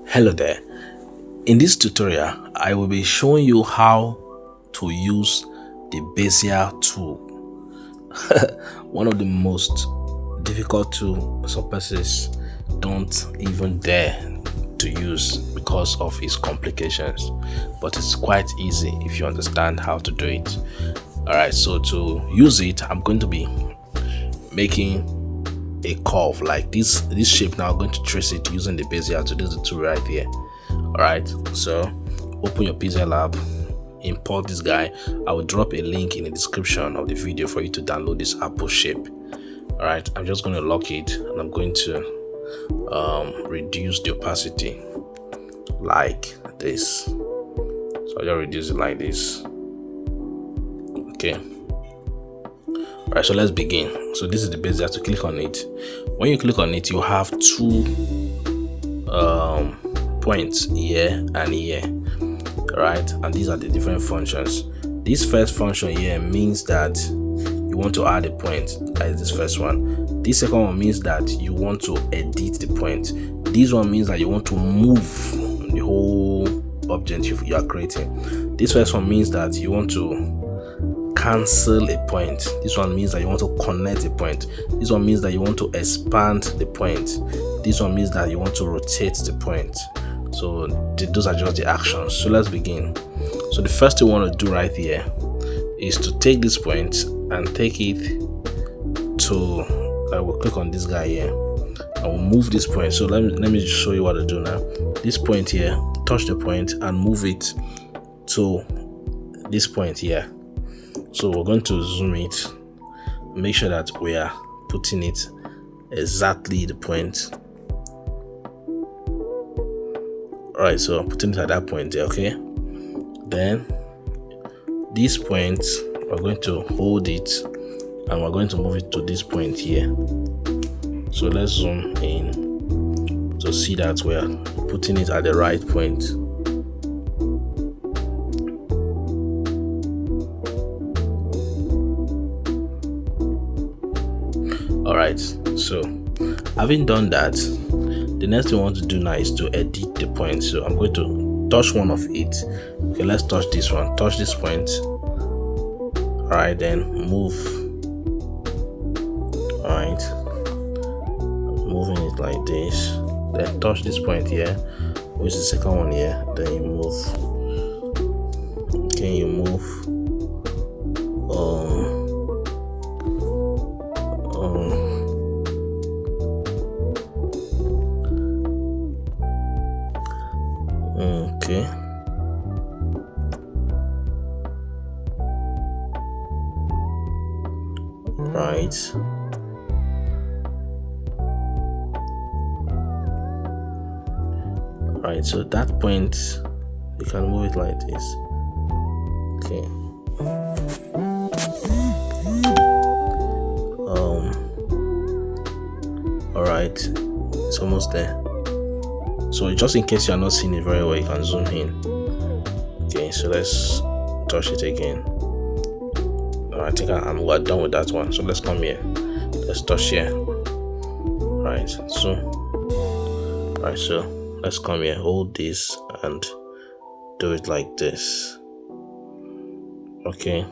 Hello there. In this tutorial, I will be showing you how to use the Bezier tool. One of the most difficult tools some persons don't even dare to use because of its complications, but it's quite easy if you understand how to do it. Alright, so to use it, I'm going to be making a curve like this shape. Now I'm going to trace it using the Bezier tool. This is the tool right here. Alright, so open your Pixellab, import this guy. I will drop a link in the description of the video for you to download this apple shape. Alright, I'm just going to lock it and I'm going to reduce the opacity like this. So I'll just reduce it like this. Okay. Alright, so let's begin. So this is the Bezier to click on it. When you click on it, you have two points here and here. Alright, and these are the different functions. This first function here means that you want to add a point, like this first one. This second one means that you want to edit the point. This one means that you want to move the whole object you are creating. This first one means that you want to cancel a point. This one means that you want to connect a point. This one means that you want to expand the point. This one means that you want to rotate the point. So those are just the actions. So let's begin. So the first thing we want to do right here is to take this point and take it to, I will click on this guy here. I will move this point. So let me show you what to do now. This point here, touch the point and move it to this point here. So we're going to zoom it, make sure that we are putting it exactly the point. Alright, so I'm putting it at that point there, okay? Then this point, we're going to hold it and we're going to move it to this point here. So let's zoom in to see that we're putting it at the right point. Alright, so having done that, the next thing we want to do now is to edit the point. So I'm going to touch one of it. Okay, let's touch this one. Touch this point. Alright, then move. Alright, moving it like this. Then touch this point here, which is the second one here. Then you move. Okay, you move. Okay. Right. Right, so that point you can move it like this. Okay. Alright, it's almost there. So just in case you are not seeing it very well, you can zoom in. Okay, so let's touch it again. I think we're done with that one. So let's come here. Let's touch here. Right. So let's come here. Hold this and do it like this. Okay.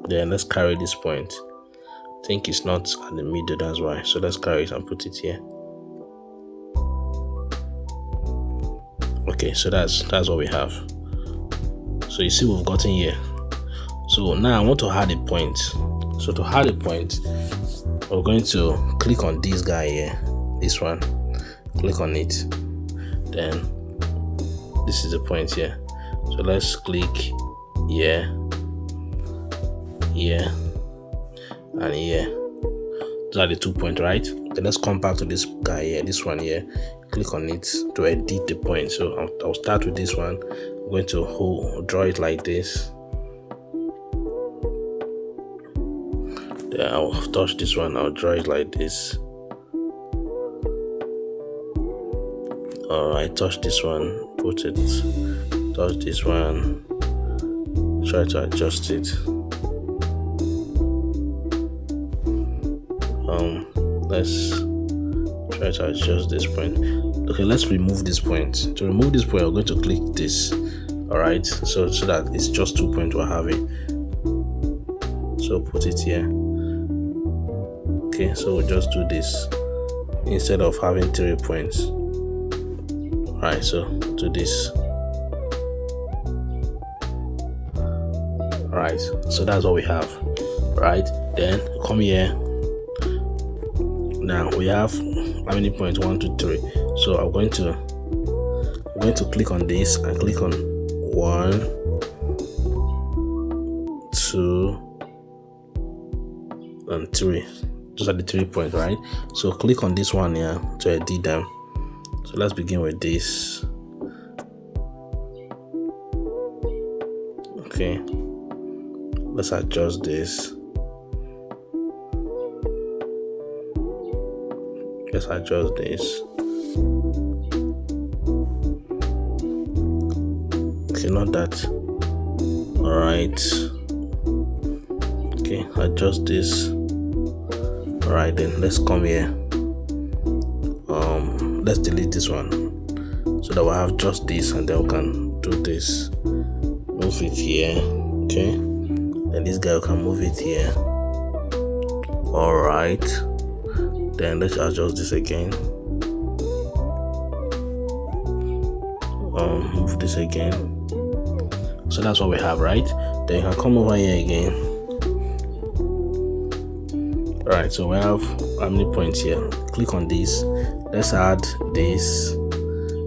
Then let's carry this point. I think it's not at the middle, that's why. So let's carry it and put it here. Okay, so that's what we have. So you see we've gotten here. So now I want to add a point. So to add a point, we're going to click on this guy here, this one. Click on it. Then this is the point here. So let's click here, here, and here. Those are the 2 points, right? Then let's come back to this guy here, this one here. Click on it to edit the point. So I'll start with this one. I'm going to draw it like this. Then I'll touch this one. I'll draw it like this. Alright, touch this one. Put it. Touch this one. Try to adjust it. Let's try try to adjust this point. Okay, let's remove this point. To remove this point, we're going to click this. All right, so that it's just 2 points we're having. So put it here. Okay, so we'll just do this instead of having 3 points. All right, so do this. All right, so that's what we have. Right, then come here. Now we have how many points? 1, 2, 3. So I'm going to click on this and click on 1, 2, and 3. Those are the 3 points, right? So click on this one here to edit them. So let's begin with this. Okay, let's adjust this. Let's adjust this. Okay, not that. All right. Okay, adjust this. All right, then let's come here. Let's delete this one so that we'll have just this, and then we can do this. Move it here. Okay, then this guy can move it here. All right. Then let's adjust this again. Move this again. So that's what we have, right? Then you can come over here again. All right, so we have how many points here? Click on this. Let's add this.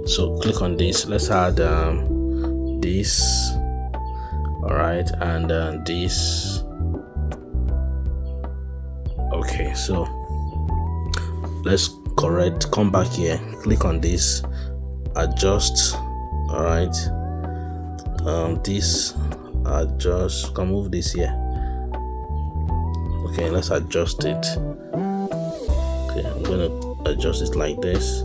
So click on this. Let's add this. All right, and this. Okay, so let's come back here, click on this, adjust. All right, this adjust, can move this here. Okay, let's adjust it. Okay, I'm gonna adjust it like this.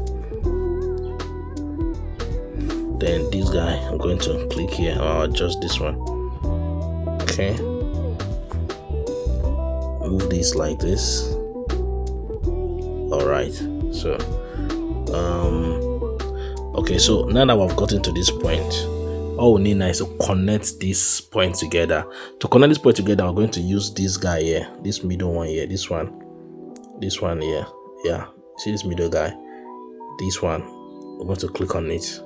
Then this guy, I'm going to click here, I'll adjust this one. Okay, move this like this. All right, so okay, so now that we've gotten to this point, all we need now is to connect this point together. To connect this point together, we're going to use this guy here, this middle one here, this one here. Yeah, see this middle guy, this one. We're going to click on it.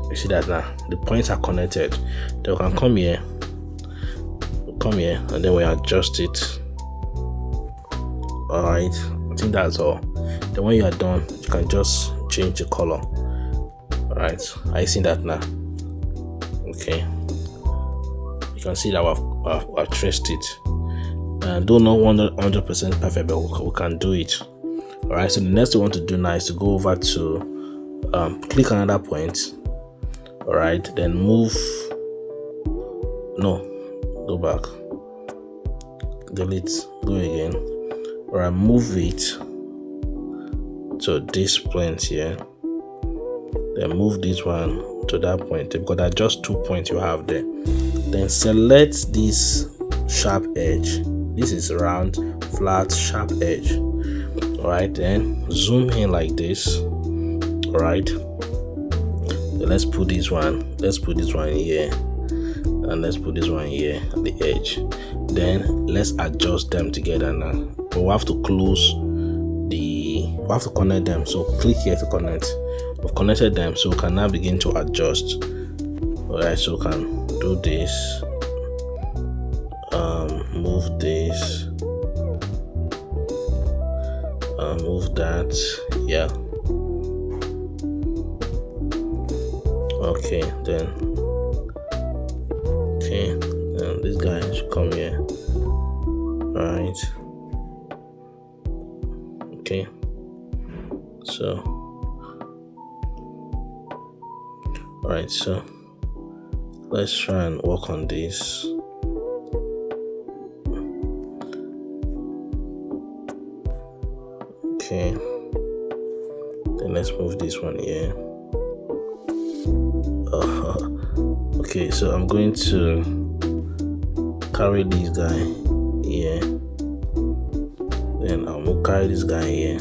You see that now the points are connected. Then we can come here, and then we adjust it. All right, I think that's all. Then when you are done, you can just change the color. All right, I see that now. Okay, you can see that I've traced it. Though not 100% perfect, but we can do it. All right, so the next thing we want to do now is to go over to click another point. All right, then move. No, go back. Delete. Go again. All right, move it to this point here. Then move this one to that point because there are just 2 points you have there. Then select this sharp edge. This is round, flat, sharp edge. All right, then zoom in like this. All right, then let's put this one. Let's put this one here, and let's put this one here at the edge. Then let's adjust them together now. But we have to close we have to connect them. So click here to connect. We've connected them, so we can now begin to adjust. All right, so we can do this. Move this. Move that. Yeah. Okay, then. Okay, then this guy should come here. Right. Okay. So. Alright, so let's try and work on this. Okay, then let's move this one here. Okay, so I'm going to carry this guy here, then I'll carry this guy here.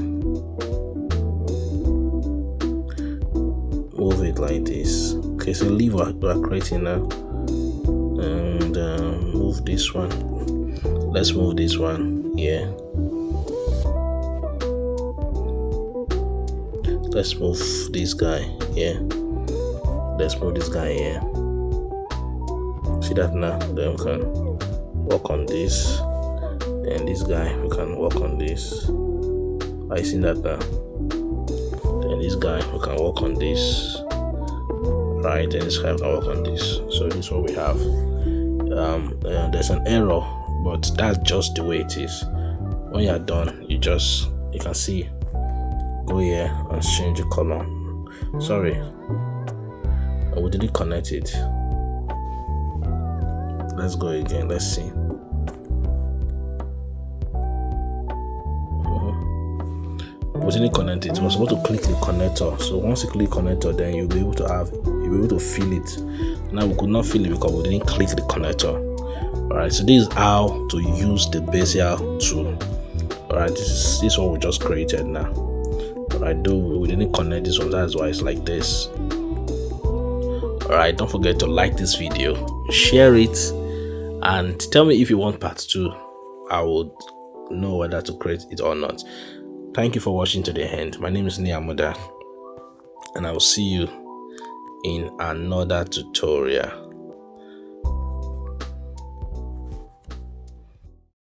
move it like this. Okay, so leave what we're creating now, and move this one. Let's move this one. Yeah, let's move this guy. Yeah, let's move this guy. Yeah, see that now? Then we can work on this, and this guy we can work on this. I see that now. Then this guy we can work on this, right? And this guy we can work on this. So this is what we have. There's an error, but that's just the way it is. When you're done, you can see, go here and change the color. Sorry, we didn't connect it. Let's go again. Let's see. We didn't connect it. We're supposed to click the connector. So once you click connector, then you'll be able to feel it. Now we could not feel it because we didn't click the connector. Alright, so this is how to use the Bezier tool. Alright, this is what we just created now. Alright, though we didn't connect this one, that's why it's like this. Alright, don't forget to like this video, share it, and tell me if you want part 2. I would know whether to create it or not. Thank you for watching to the end. My name is Niamuda, and I will see you in another tutorial.